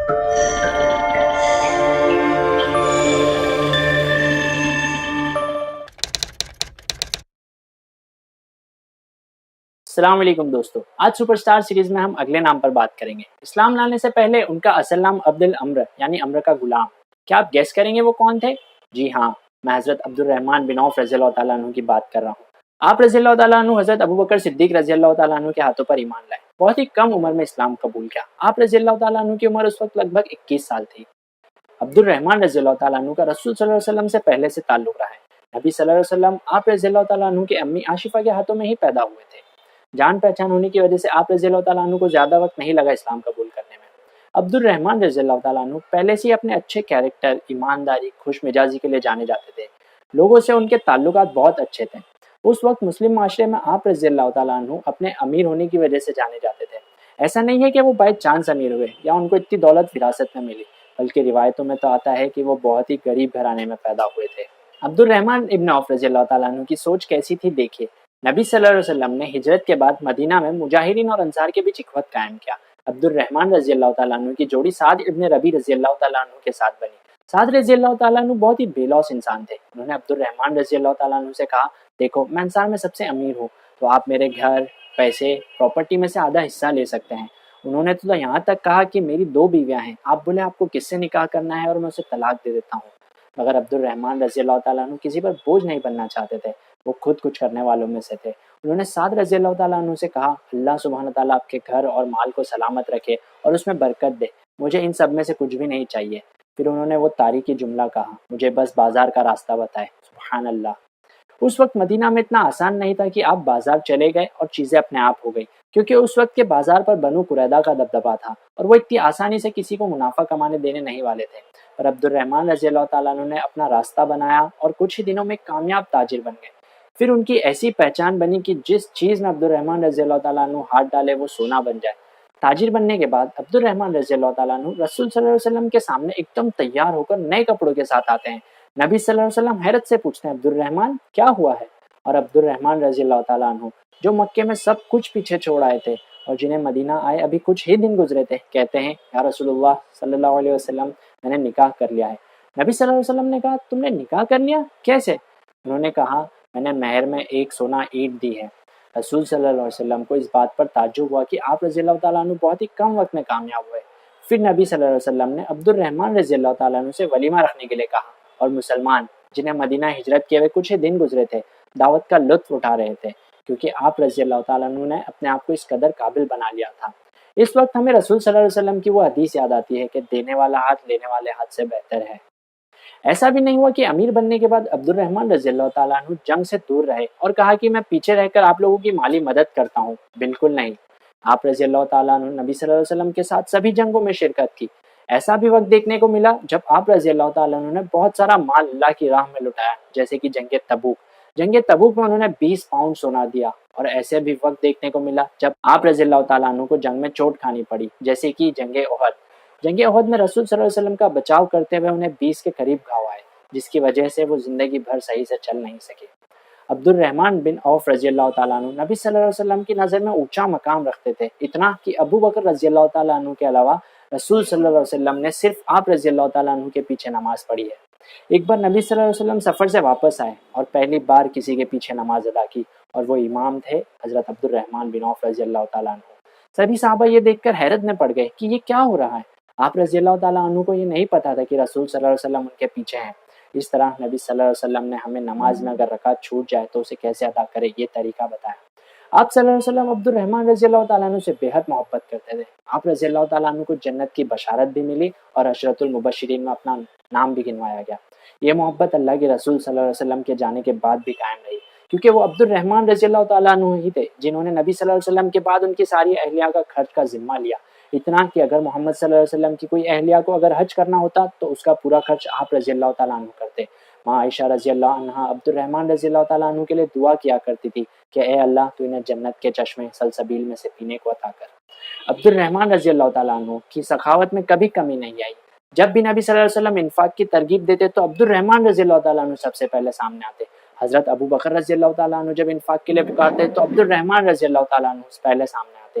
السلام علیکم دوستو، آج سپر سٹار سیریز میں ہم اگلے نام پر بات کریں گے۔ اسلام لانے سے پہلے ان کا اصل نام عبد الامر یعنی امر کا غلام۔ کیا آپ گیس کریں گے وہ کون تھے؟ جی ہاں، میں حضرت عبدالرحمن بن عوف رضی اللہ تعالیٰ عنہ کی بات کر رہا ہوں۔ آپ رضی اللہ تعالیٰ عنہ حضرت ابوبکر صدیق رضی اللہ تعالیٰ عنہ کے ہاتھوں پر ایمان لائے، بہت ہی کم عمر میں اسلام قبول کیا۔ آپ رضی اللہ تعالیٰ عنہ کی عمر اس وقت لگ بھگ 21 سال تھی۔ عبدالرحمن رضی اللہ تعالیٰ عنہ کا رسول صلی اللہ علیہ وسلم سے پہلے سے تعلق رہا ہے۔ نبی صلی اللہ علیہ وسلم آپ رضی اللہ تعالیٰ عنہ کی امی عاشفہ کے ہاتھوں میں ہی پیدا ہوئے تھے۔ جان پہچان ہونے کی وجہ سے آپ رضی اللہ تعالیٰ عنہ کو زیادہ وقت نہیں لگا اسلام قبول کرنے میں۔ عبدالرحمن رضی اللہ تعالیٰ عنہ پہلے سے ہی اپنے اچھے کیریکٹر، ایمانداری، خوش مزاجی کے لیے جانے جاتے تھے۔ لوگوں سے ان کے تعلقات بہت اچھے تھے۔ اس وقت مسلم معاشرے میں آپ رضی اللہ تعالیٰ عنہ اپنے امیر ہونے کی وجہ سے جانے جاتے تھے۔ ایسا نہیں ہے کہ وہ بائی چانس امیر ہوئے یا ان کو اتنی دولت وراثت میں ملی، بلکہ روایتوں میں تو آتا ہے کہ وہ بہت ہی غریب گھرانے میں پیدا ہوئے تھے۔ عبدالرحمن ابن عوف رضی اللہ تعالیٰ عنہ کی سوچ کیسی تھی دیکھیے۔ نبی صلی اللہ علیہ وسلم نے ہجرت کے بعد مدینہ میں مجاہرین اور انصار کے بیچ اخوت قائم کیا۔ عبدالرحمن رضی اللہ تعالیٰ عنہ کی جوڑی سعد ابن ربی رضی اللہ تعالیٰ عنہ کے ساتھ بنی۔ سعد رضی اللہ تعالیٰ عنہ بہت ہی بے لوث انسان تھے۔ انہوں نے عبدالرحمن رضی اللہ تعالیٰ عنہ سے کہا، دیکھو میں انصار میں سب سے امیر ہوں، تو آپ میرے گھر، پیسے، پراپرٹی میں سے آدھا حصہ لے سکتے ہیں۔ انہوں نے تو یہاں تک کہا کہ میری 2 بیویاں ہیں، آپ بولے آپ کو کس سے نکاح کرنا ہے اور میں اسے طلاق دے دیتا ہوں۔ مگر عبدالرحمن رضی اللہ تعالیٰ عنہ کسی پر بوجھ نہیں بننا چاہتے تھے، وہ خود کچھ کرنے والوں میں سے تھے۔ انہوں نے سعد رضی اللہ تعالیٰ عنہ سے کہا، اللہ سبحانہ تعالیٰ آپ کے گھر اور مال کو سلامت رکھے اور اس میں برکت دے، مجھے ان سب میں سے کچھ بھی نہیں چاہیے۔ پھر انہوں نے وہ تاریخی جملہ کہا، مجھے بس بازار کا راستہ بتائے۔ سبحان اللہ۔ اس وقت مدینہ میں اتنا آسان نہیں تھا کہ آپ بازار چلے گئے اور چیزیں اپنے آپ ہو گئی، کیونکہ اس وقت کے بازار پر بنو قریظہ کا دبدبہ تھا اور وہ اتنی آسانی سے کسی کو منافع کمانے دینے نہیں والے تھے۔ پر عبدالرحمن رضی اللہ تعالیٰ عنہ نے اپنا راستہ بنایا اور کچھ ہی دنوں میں کامیاب تاجر بن گئے۔ پھر ان کی ایسی پہچان بنی کہ جس چیز میں عبدالرحمن رضی اللہ تعالیٰ عنہ ہاتھ ڈالے وہ سونا بن جائے۔ تاجر بننے کے بعد عبدالرحمن رضی اللہ تعالیٰ عنہ رسول صلی اللہ علیہ وسلم کے سامنے ایک دم تیار ہو کر نئے کپڑوں کے ساتھ آتے ہیں۔ نبی صلی اللہ علیہ وسلم حیرت سے پوچھتے ہیں، عبدالرحمن کیا ہوا ہے؟ اور عبدالرحمن رضی اللہ تعالیٰ عنہ جو مکے میں سب کچھ پیچھے چھوڑ آئے تھے اور جنہیں مدینہ آئے ابھی کچھ ہی دن گزرے تھے، کہتے ہیں، یا رسول اللہ صلی اللہ علیہ وسلم میں نے نکاح کر لیا ہے۔ نبی صلی اللہ علیہ وسلم نے کہا، تم نے نکاح کر لیا؟ کیسے؟ انہوں نے کہا، میں نے مہر میں 1 سونا اینٹ دی ہے۔ رسول صلی اللہ علیہ وسلم کو اس بات پر تعجب ہوا کہ آپ رضی اللہ تعالیٰ عنہ بہت ہی کم وقت میں کامیاب ہوئے۔ پھر نبی صلی اللہ علیہ وسلم نے عبدالرحمن رضی اللہ تعالیٰ عنہ سے ولیمہ رکھنے کے لیے کہا، اور مسلمان جنہیں مدینہ ہجرت کیے ہوئے کچھ ہی دن گزرے تھے دعوت کا لطف اٹھا رہے تھے، کیونکہ آپ رضی اللہ تعالیٰ عنہ نے اپنے آپ کو اس قدر قابل بنا لیا تھا۔ اس وقت ہمیں رسول صلی اللہ علیہ وسلم کی وہ حدیث یاد آتی ہے کہ دینے والا ہاتھ لینے والے ہاتھ سے بہتر ہے۔ ایسا بھی نہیں ہوا کہ امیر بننے کے بعد عبدالرحمن رضی اللہ تعالیٰ عنہ جنگ سے دور رہے اور کہا کہ میں پیچھے رہ کر آپ لوگوں کی مالی مدد کرتا ہوں، بالکل نہیں۔ آپ رضی اللہ تعالیٰ عنہ نبی صلی اللہ علیہ وسلم کے ساتھ سبھی جنگوں میں شرکت کی۔ ایسا بھی وقت دیکھنے کو ملا جب آپ رضی اللہ تعالیٰ عنہ نے بہت سارا مال اللہ کی راہ میں لٹایا، جیسے کہ جنگ تبوک۔ جنگ تبوک میں انہوں نے 20 پاؤنڈ سونا دیا، اور ایسے بھی وقت دیکھنے کو ملا جب آپ رضی اللہ تعالیٰ عنہ کو جنگ میں چوٹ کھانی پڑی، جیسے کہ جنگ احد۔ جنگ احد میں رسول صلی اللہ علیہ وسلم کا بچاؤ کرتے ہوئے انہیں 20 کے قریب گھاؤ آئے، جس کی وجہ سے وہ زندگی بھر صحیح سے چل نہیں سکے۔ عبدالرحمن بن عوف رضی اللہ تعالیٰ عنہ نبی صلی اللہ علیہ وسلم کی نظر میں اونچا مقام رکھتے تھے، اتنا کہ ابو بکر رضی اللہ تعالیٰ عنہ کے علاوہ رسول صلی اللہ علیہ وسلم نے صرف آپ رضی اللہ تعالیٰ عنہ کے پیچھے نماز پڑھی ہے۔ ایک بار نبی صلی اللہ علیہ وسلم سفر سے واپس آئے اور پہلی بار کسی کے پیچھے نماز ادا کی، اور وہ امام تھے حضرت عبدالرحمن بن عوف رضی اللہ تعالیٰ عنہ۔ سبھی صحابہ یہ دیکھ کر حیرت میں پڑ گئے کہ یہ کیا ہو رہا ہے۔ آپ رضی اللہ تعالیٰ عنہ کو یہ نہیں پتا تھا کہ رسول صلی اللہ علیہ وسلم ان کے پیچھے ہیں۔ اس طرح نبی صلی اللہ علیہ وسلم نے ہمیں نماز میں اگر رکعت چھوٹ جائے تو اسے کیسے ادا کرے یہ طریقہ بتایا۔ آپ صلی اللہ علیہ وسلم عبدالرحمن رضی اللہ تعالیٰ عنہ سے بے حد محبت کرتے تھے۔ آپ رضی اللہ تعالیٰ عنہ کو جنت کی بشارت بھی ملی اور عشرۃ المبشرین میں اپنا نام بھی گنوایا گیا۔ یہ محبت اللہ کے رسول صلی اللہ علیہ وسلم کے جانے کے بعد بھی قائم رہی، کیونکہ وہ عبدالرحمن رضی اللہ تعالیٰ عنہ ہی تھے جنہوں نے نبی صلی اللہ علیہ وسلم کے بعد ان کی ساری اہلیہ کا خرچ کا ذمہ لیا، اتنا کہ اگر محمد صلی اللہ علیہ وسلم کی کوئی اہلیہ کو اگر حج کرنا ہوتا تو اس کا پورا خرچ آپ رضی اللہ تعالیٰ عنہ کرتے۔ ماں عائشہ رضی اللہ عنہا عبدالرحمن رضی اللہ تعالیٰ عنہ کے لیے دعا کیا کرتی تھی کہ اے اللہ تو انہیں جنت کے چشمے سلسبیل میں سے پینے کو عطا کر۔ عبدالرحمن رضی اللہ تعالیٰ عنہ کی سخاوت میں کبھی کمی نہیں آئی۔ جب بھی نبی صلی اللہ علیہ وسلم انفاق کی ترغیب دیتے تو عبدالرحمن رضی اللہ تعالیٰ عنہ سب سے پہلے سامنے آتے۔ حضرت ابو بکر رضی اللہ تعالیٰ عنہ جب انفاق کے لیے پکارتے تو عبدالرحمن رضی اللہ تعالیٰ عنہ پہلے سامنے آتے۔